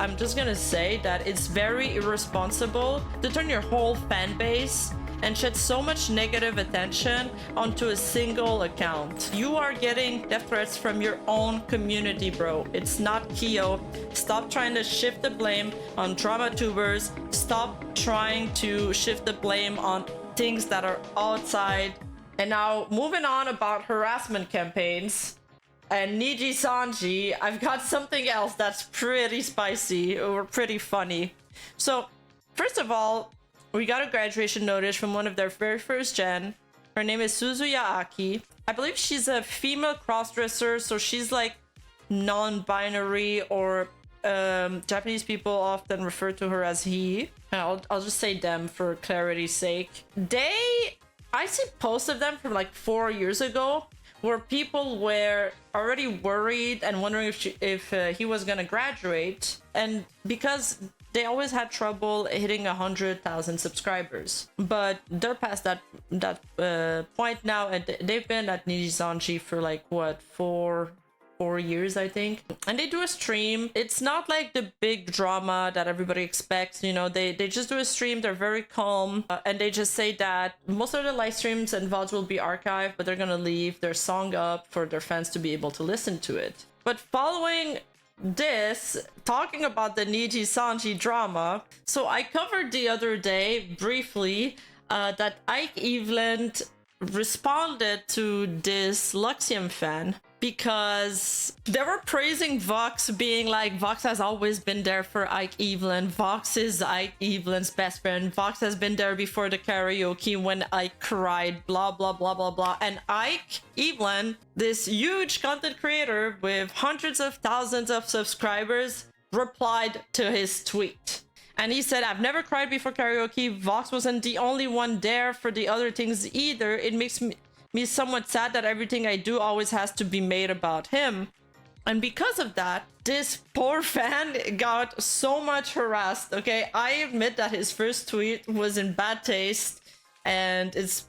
I'm just gonna say that it's very irresponsible to turn your whole fan base and shed so much negative attention onto a single account. You are getting death threats from your own community, bro. It's not Kyo. Stop trying to shift the blame on drama tubers. Stop trying to shift the blame on things that are outside. And now moving on about harassment campaigns and Nijisanji, I've got something else that's pretty spicy or pretty funny. So first of all, we got a graduation notice from one of their very first gen. Her name is Suzaku Aki. I believe she's a female crossdresser, so she's like non-binary, or Japanese people often refer to her as he. I'll just say them for clarity's sake. I see posts of them from like 4 years ago where people were already worried and wondering if he was gonna graduate, and because they always had trouble hitting 100,000 subscribers, but they're past that point now, and they've been at Nijisanji for like what, four years, I think. And they do a stream. It's not like the big drama that everybody expects, you know. They just do a stream. They're very calm, and they just say that most of the live streams and VODs will be archived, but they're gonna leave their song up for their fans to be able to listen to it. But following this, talking about the Nijisanji drama, so I covered the other day briefly that Ike Eveland responded to this Luxium fan because they were praising Vox, being like, Vox has always been there for Ike Eveland. Vox is Ike Eveland's best friend. Vox has been there before the karaoke when Ike cried, blah, blah, blah, blah, blah. And Ike Eveland, this huge content creator with hundreds of thousands of subscribers, replied to his tweet. And he said, I've never cried before karaoke. Vox wasn't the only one there for the other things either. It makes me somewhat sad that everything I do always has to be made about him. And because of that, this poor fan got so much harassed, okay? I admit that his first tweet was in bad taste, and it's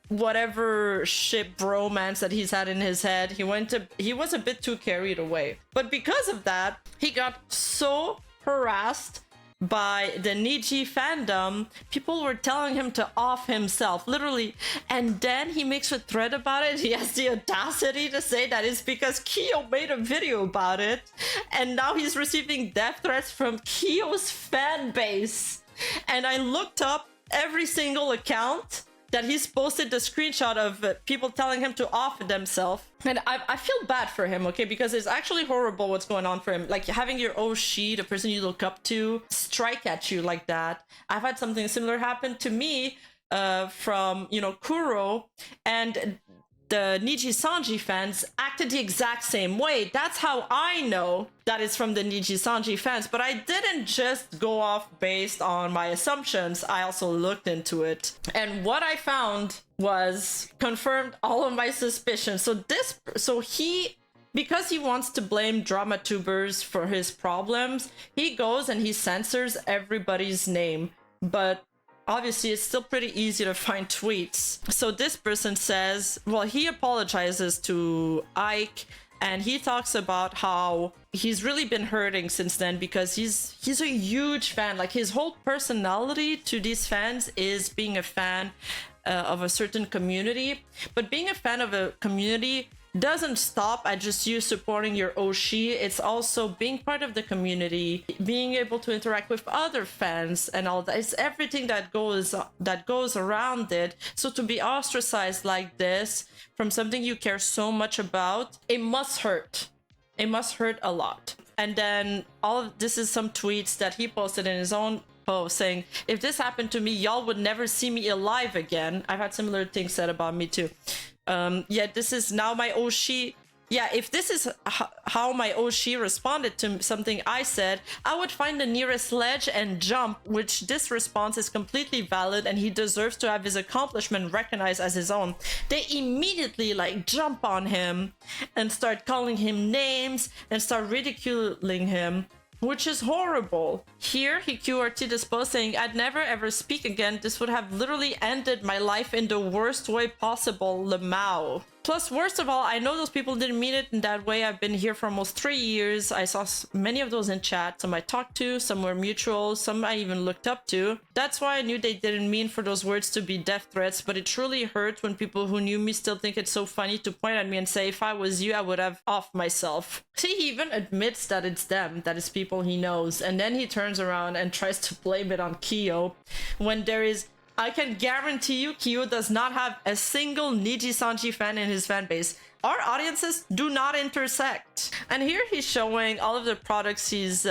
whatever ship bromance that he's had in his head. He was a bit too carried away. But because of that, he got so harassed by the Niji fandom. People were telling him to off himself, literally. And then he makes a thread about it. He has the audacity to say that it's because Kyo made a video about it, and now he's receiving death threats from Kyo's fan base. And I looked up every single account that he's posted the screenshot of people telling him to off themselves. And I feel bad for him, okay? Because it's actually horrible what's going on for him. Like having your Oshi, the person you look up to, strike at you like that. I've had something similar happen to me from, you know, Kuro, and the Nijisanji fans acted the exact same way. That's how I know that it's from the Nijisanji fans. But I didn't just go off based on my assumptions. I also looked into it. And what I found was confirmed all of my suspicions. Because he wants to blame drama tubers for his problems, he goes and he censors everybody's name. But obviously, it's still pretty easy to find tweets. So this person says, well, he apologizes to Ike, and he talks about how he's really been hurting since then because he's a huge fan. Like, his whole personality to these fans is being a fan of a certain community. But being a fan of a community doesn't stop at just you supporting your Oshi. It's also being part of the community, being able to interact with other fans and all that. It's everything that goes around it. So to be ostracized like this from something you care so much about, it must hurt. It must hurt a lot. And then all of this is some tweets that he posted in his own post saying, if this happened to me, y'all would never see me alive again. I've had similar things said about me too. Yeah, this is now my Oshi. Yeah, if this is how my Oshi responded to something I said, I would find the nearest ledge and jump, which this response is completely valid and he deserves to have his accomplishment recognized as his own. They immediately like jump on him and start calling him names and start ridiculing him, which is horrible. Here, he QRT this post saying, I'd never ever speak again. This would have literally ended my life in the worst way possible, Lemao. Plus, worst of all, I know those people didn't mean it in that way. I've been here for almost 3 years. I saw many of those in chat. Some I talked to, some were mutual, some I even looked up to. That's why I knew they didn't mean for those words to be death threats, but it truly hurt when people who knew me still think it's so funny to point at me and say, if I was you, I would have offed myself. See, he even admits that it's them, that it's people he knows, and then he turns around and tries to blame it on Kyo, when there is... I can guarantee you Kyo does not have a single Nijisanji fan in his fan base. Our audiences do not intersect. And here he's showing all of the products he's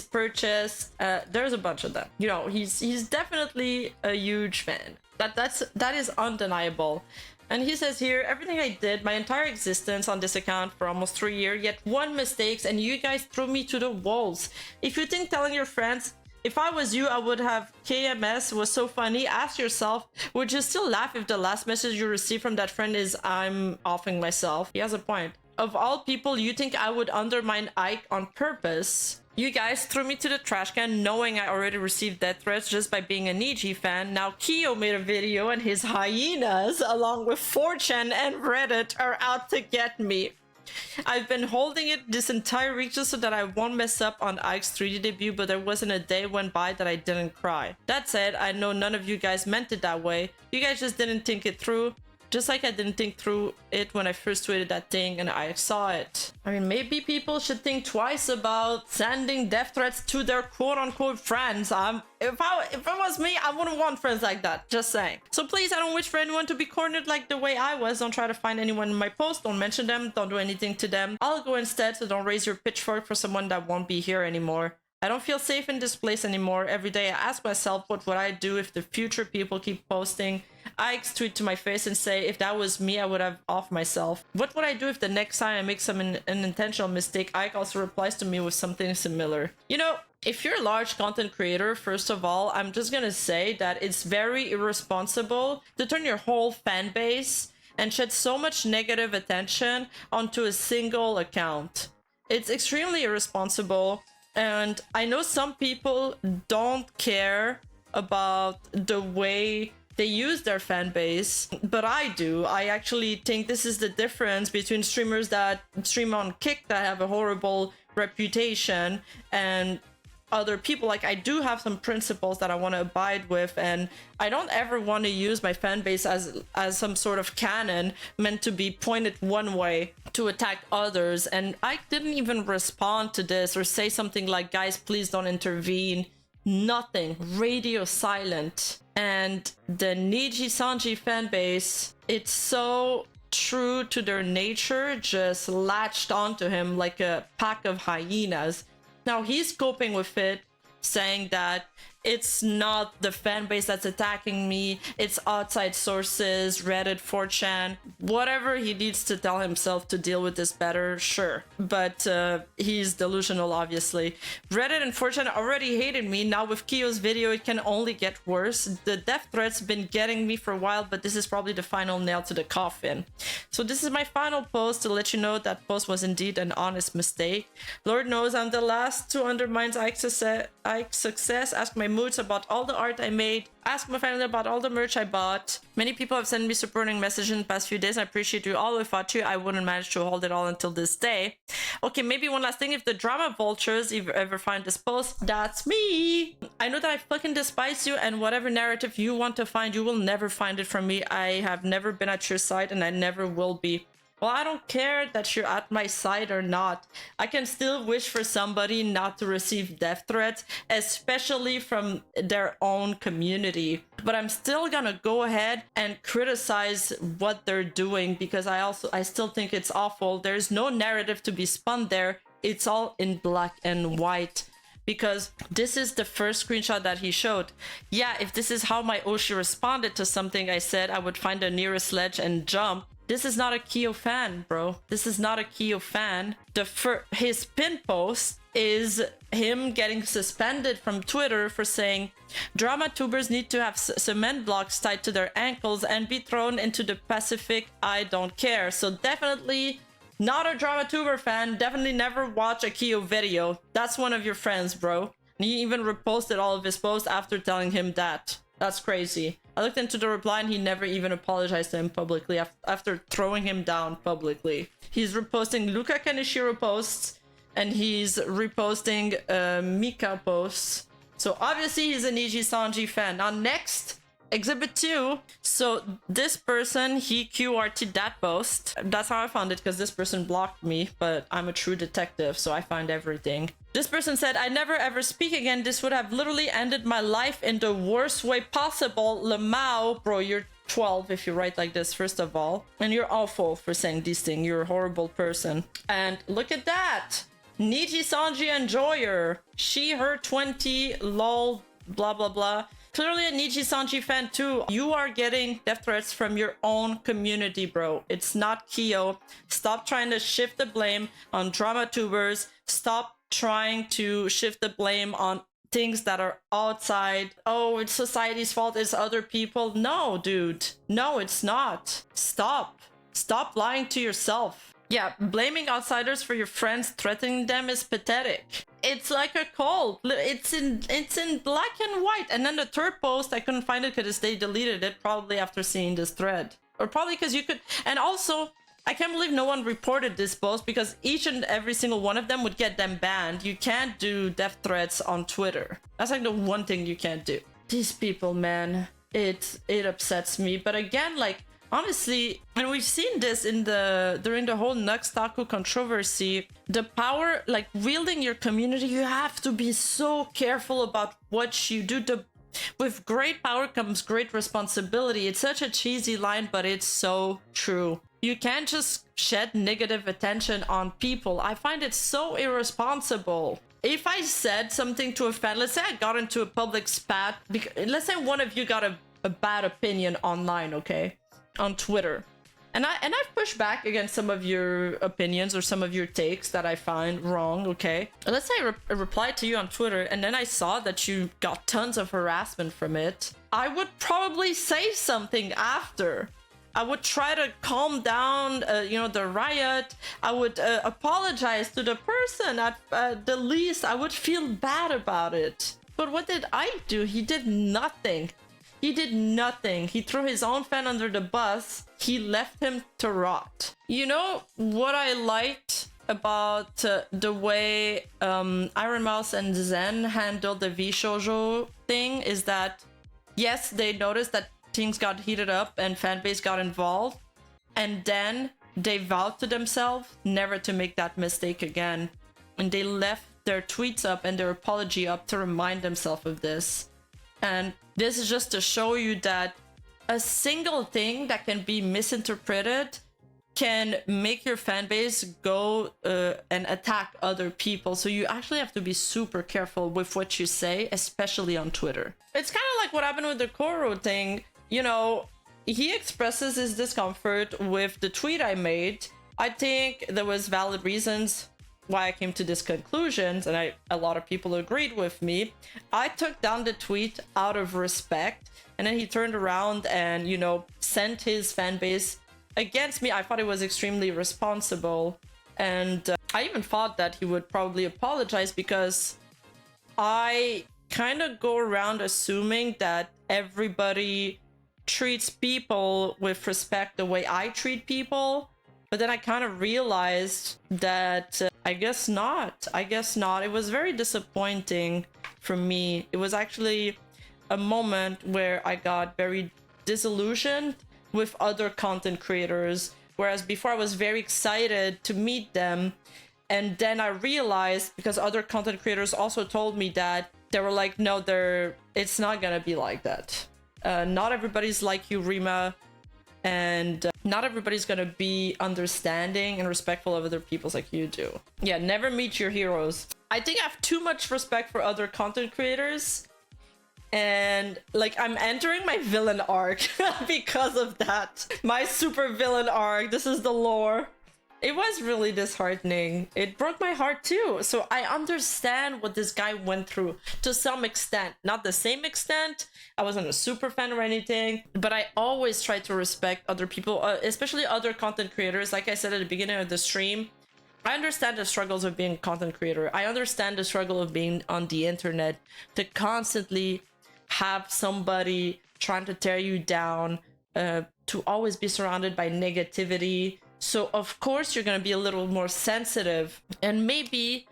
purchased. There's a bunch of them. You know, he's definitely a huge fan. That is undeniable. And he says here, everything I did, my entire existence on this account for almost 3 years, yet one mistakes and you guys threw me to the walls. If you think telling your friends, if I was you, I would have KMS was so funny. Ask yourself, would you still laugh if the last message you receive from that friend is, I'm offing myself? He has a point. Of all people, you think I would undermine Ike on purpose? You guys threw me to the trash can knowing I already received death threats just by being a Niji fan. Now Kyo made a video and his hyenas, along with 4chan and Reddit, are out to get me. I've been holding it this entire week just so that I won't mess up on Ike's 3D debut, but there wasn't a day went by that I didn't cry. That said, I know none of you guys meant it that way. You guys just didn't think it through. Just like I didn't think through it when I first tweeted that thing and I saw it. I mean, maybe people should think twice about sending death threats to their quote-unquote friends. If it was me, I wouldn't want friends like that. Just saying. So please, I don't wish for anyone to be cornered like the way I was. Don't try to find anyone in my post. Don't mention them. Don't do anything to them. I'll go instead, so don't raise your pitchfork for someone that won't be here anymore. I don't feel safe in this place anymore. Every day I ask myself, what would I do if the future people keep posting Ike's tweet to my face and say, if that was me, I would have offed myself. What would I do if the next time I make an intentional mistake, Ike also replies to me with something similar? You know, if you're a large content creator, first of all, I'm just gonna say that it's very irresponsible to turn your whole fan base and shed so much negative attention onto a single account. It's extremely irresponsible. And I know some people don't care about the way they use their fan base, but I do. I actually think this is the difference between streamers that stream on Kick that have a horrible reputation and other people. Like, I do have some principles that I want to abide with, and I don't ever want to use my fan base as some sort of cannon meant to be pointed one way to attack others. And I didn't even respond to this or say something like, guys, please don't intervene. Nothing. Radio silent. And the Nijisanji fan base, it's so true to their nature, just latched onto him like a pack of hyenas. Now he's coping with it, saying that it's not the fan base that's attacking me, it's outside sources, Reddit, 4chan, whatever he needs to tell himself to deal with this better, sure. But he's delusional, obviously. Reddit and 4chan already hated me, now with Kyo's video it can only get worse. The death threats been getting me for a while, but this is probably the final nail to the coffin. So this is my final post to let you know that post was indeed an honest mistake. Lord knows I'm the last to undermine Ike's success. Ask my moods about all the art I made. Ask my family about all the merch I bought. Many people have sent me supporting messages in the past few days. I appreciate you all. Without you, I wouldn't manage to hold it all until this day. Okay, maybe one last thing. If the drama vultures ever find this post, that's me. I know that I fucking despise you, and whatever narrative you want to find, you will never find it from me. I have never been at your side, and I never will be. Well, I don't care that you're at my side or not. I can still wish for somebody not to receive death threats, especially from their own community. But I'm still gonna go ahead and criticize what they're doing because I still think it's awful. There's no narrative to be spun there. It's all in black and white. Because this is the first screenshot that he showed. Yeah, if this is how my Oshi responded to something I said, I would find the nearest ledge and jump. This is not a Kyo fan, bro. This is not a Kyo fan. His pin post is him getting suspended from Twitter for saying drama tubers need to have cement blocks tied to their ankles and be thrown into the Pacific. I don't care. So definitely not a drama tuber fan. Definitely never watch a Kyo video. That's one of your friends, bro. And he even reposted all of his posts after telling him that. That's crazy. I looked into the reply and he never even apologized to him publicly after throwing him down publicly. He's reposting Luka Kaneshiro posts and he's reposting Mika posts. So obviously he's a Nijisanji fan. Now next, Exhibit 2. So this person, he QRT'd that post. That's how I found it, because this person blocked me, but I'm a true detective, so I find everything. This person said, I never ever speak again. This would have literally ended my life in the worst way possible. Lamau, bro, you're 12 if you write like this, first of all. And you're awful for saying these things. You're a horrible person. And look at that. Nijisanji Enjoyer. She, her 20, lol, blah, blah, blah. Clearly a Nijisanji fan too. You are getting death threats from your own community, bro. It's not Kyo. Stop trying to shift the blame on drama tubers. Stop trying to shift the blame on things that are outside. Oh, it's society's fault. It's other people. No, dude. No, it's not. Stop. Stop lying to yourself. Yeah, blaming outsiders for your friends, threatening them is pathetic. It's like a cult. It's in black and white. And then the third post, I couldn't find it because they deleted it probably after seeing this thread. Or probably because you could... And also, I can't believe no one reported this post, because each and every single one of them would get them banned. You can't do death threats on Twitter. That's like the one thing you can't do. These people, man, it upsets me. But again, like... Honestly, and we've seen this in during the whole Nuxtaku controversy, the power, like wielding your community, you have to be so careful about what you do. With great power comes great responsibility. It's such a cheesy line, but it's so true. You can't just shed negative attention on people. I find it so irresponsible. If I said something to a fan, let's say I got into a public spat, let's say one of you got a bad opinion online, okay? On Twitter, and I've pushed back against some of your opinions or some of your takes that I find wrong, okay? And let's say I replied to you on Twitter and then I saw that you got tons of harassment from it. I would probably say something after. I would try to calm down, you know, the riot. I would apologize to the person at the least. I would feel bad about it. But what did I do? He did nothing. He did nothing. He threw his own fan under the bus. He left him to rot. You know what I liked about the way Iron Mouse and Zen handled the V-Shoujo thing is that, yes, they noticed that things got heated up and fanbase got involved, and then they vowed to themselves never to make that mistake again. And they left their tweets up and their apology up to remind themselves of this. And this is just to show you that a single thing that can be misinterpreted can make your fan base go and attack other people. So you actually have to be super careful with what you say, especially on Twitter. It's kind of like what happened with the Koro thing. You know, he expresses his discomfort with the tweet I made. I think there was valid reasons why I came to this conclusions, and a lot of people agreed with me. I took down the tweet out of respect, and then he turned around and, you know, sent his fan base against me. I thought it was extremely responsible, and I even thought that he would probably apologize, because I kind of go around assuming that everybody treats people with respect the way I treat people. But then I kind of realized that I guess not. I guess not. It was very disappointing for me. It was actually a moment where I got very disillusioned with other content creators. Whereas before I was very excited to meet them. And then I realized, because other content creators also told me that, they were like, no, it's not gonna be like that. Not everybody's like you, Rima. And not everybody's gonna be understanding and respectful of other people's like you do. Yeah, never meet your heroes. I think I have too much respect for other content creators. And like, I'm entering my villain arc because of that. My super villain arc. This is the lore. It was really disheartening. It broke my heart too. So I understand what this guy went through to some extent. Not the same extent. I wasn't a super fan or anything, but I always try to respect other people, especially other content creators. Like I said at the beginning of the stream, I understand the struggles of being a content creator. I understand the struggle of being on the internet, to constantly have somebody trying to tear you down, to always be surrounded by negativity. So of course you're going to be a little more sensitive, and maybe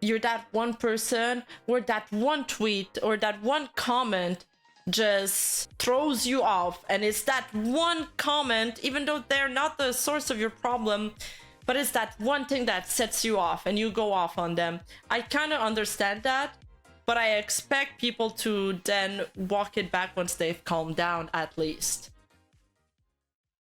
you're that one person or that one tweet or that one comment just throws you off, and it's that one comment, even though they're not the source of your problem, but it's that one thing that sets you off and you go off on them. I kind of understand that, but I expect people to then walk it back once they've calmed down, at least.